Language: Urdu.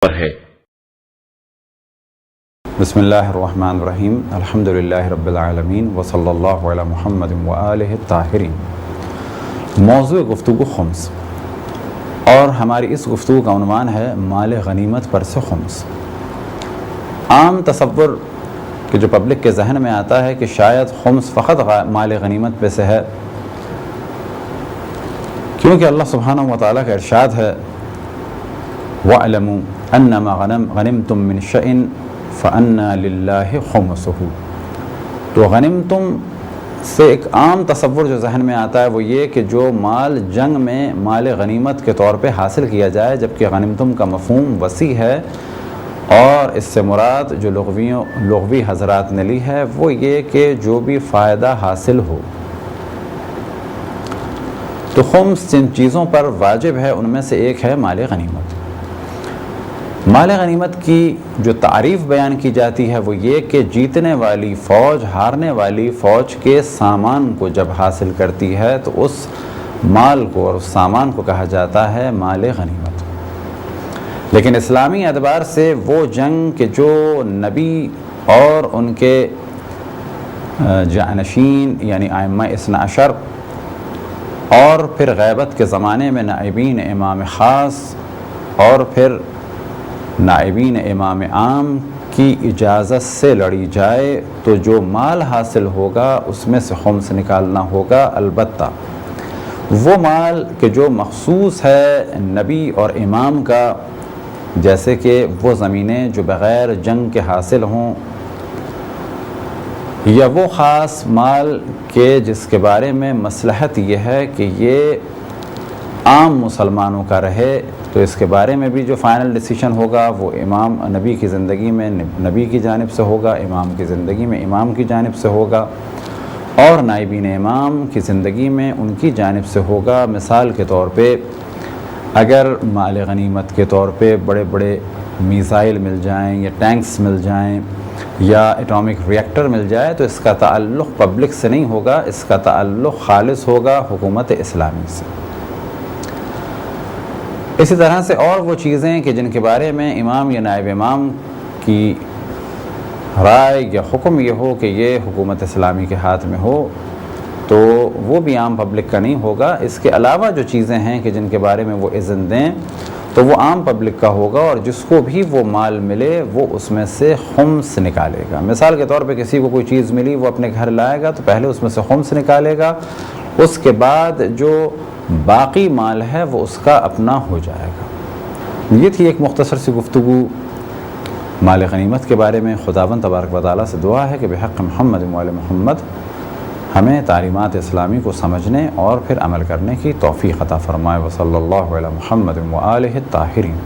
پر ہے۔ بسم اللہ الرحمن الرحیم، الحمدللہ رب العالمین وصلی اللہ علی محمد وآلہ الطاہرین۔ موضوع گفتگو خمس، اور ہماری اس گفتگو کا عنوان ہے مال غنیمت پر سے خمس۔ عام تصور کہ جو پبلک کے ذہن میں آتا ہے کہ شاید خمس فقط مال غنیمت پہ سے ہے، کیونکہ اللہ سبحانہ وتعالیٰ کا ارشاد ہے وَاعْلَمُوا أَنَّمَا غَنِمْتُم مِّن شَيْءٍ فَأَنَّ لِلَّهِ خُمُسُهُ۔ تو غنیمتم سے ایک عام تصور جو ذہن میں آتا ہے وہ یہ کہ جو مال جنگ میں مال غنیمت کے طور پہ حاصل کیا جائے، جبکہ غنیمتم کا مفہوم وسیع ہے، اور اس سے مراد جو لغوی حضرات نے لی ہے وہ یہ کہ جو بھی فائدہ حاصل ہو۔ تو خمس جن چیزوں پر واجب ہے ان میں سے ایک ہے مال غنیمت۔ مال غنیمت کی جو تعریف بیان کی جاتی ہے وہ یہ کہ جیتنے والی فوج ہارنے والی فوج کے سامان کو جب حاصل کرتی ہے تو اس مال کو اور اس سامان کو کہا جاتا ہے مال غنیمت۔ لیکن اسلامی اعتبار سے وہ جنگ کہ جو نبی اور ان کے جانشین یعنی ائمہ اثنا عشر اور پھر غیبت کے زمانے میں نائبین امام خاص اور پھر نائبین امام عام کی اجازت سے لڑی جائے تو جو مال حاصل ہوگا اس میں سے خمس نکالنا ہوگا، البتہ وہ مال کہ جو مخصوص ہے نبی اور امام کا، جیسے کہ وہ زمینیں جو بغیر جنگ کے حاصل ہوں، یا وہ خاص مال کہ جس کے بارے میں مصلحت یہ ہے کہ یہ عام مسلمانوں کا رہے، تو اس کے بارے میں بھی جو فائنل ڈیسیشن ہوگا وہ امام نبی کی زندگی میں نبی کی جانب سے ہوگا، امام کی زندگی میں امام کی جانب سے ہوگا، اور نائبین امام کی زندگی میں ان کی جانب سے ہوگا۔ مثال کے طور پہ اگر مال غنیمت کے طور پہ بڑے بڑے میزائل مل جائیں یا ٹینکس مل جائیں یا ایٹامک ریئیکٹر مل جائے تو اس کا تعلق پبلک سے نہیں ہوگا، اس کا تعلق خالص ہوگا حکومت اسلامی سے۔ اسی طرح سے اور وہ چیزیں کہ جن کے بارے میں امام یا نائب امام کی رائے یا حکم یہ ہو کہ یہ حکومت اسلامی کے ہاتھ میں ہو تو وہ بھی عام پبلک کا نہیں ہوگا۔ اس کے علاوہ جو چیزیں ہیں کہ جن کے بارے میں وہ اذن دیں تو وہ عام پبلک کا ہوگا، اور جس کو بھی وہ مال ملے وہ اس میں سے خمس نکالے گا۔ مثال کے طور پہ کسی کو کوئی چیز ملی، وہ اپنے گھر لائے گا تو پہلے اس میں سے خمس نکالے گا، اس کے بعد جو باقی مال ہے وہ اس کا اپنا ہو جائے گا۔ یہ تھی ایک مختصر سی گفتگو مال غنیمت کے بارے میں۔ خداوند تبارک و تعالیٰ سے دعا ہے کہ بحق محمد وآل محمد ہمیں تعلیمات اسلامی کو سمجھنے اور پھر عمل کرنے کی توفیق عطا فرمائے۔ وصلی اللہ علی محمد وآلہ الطاہرین۔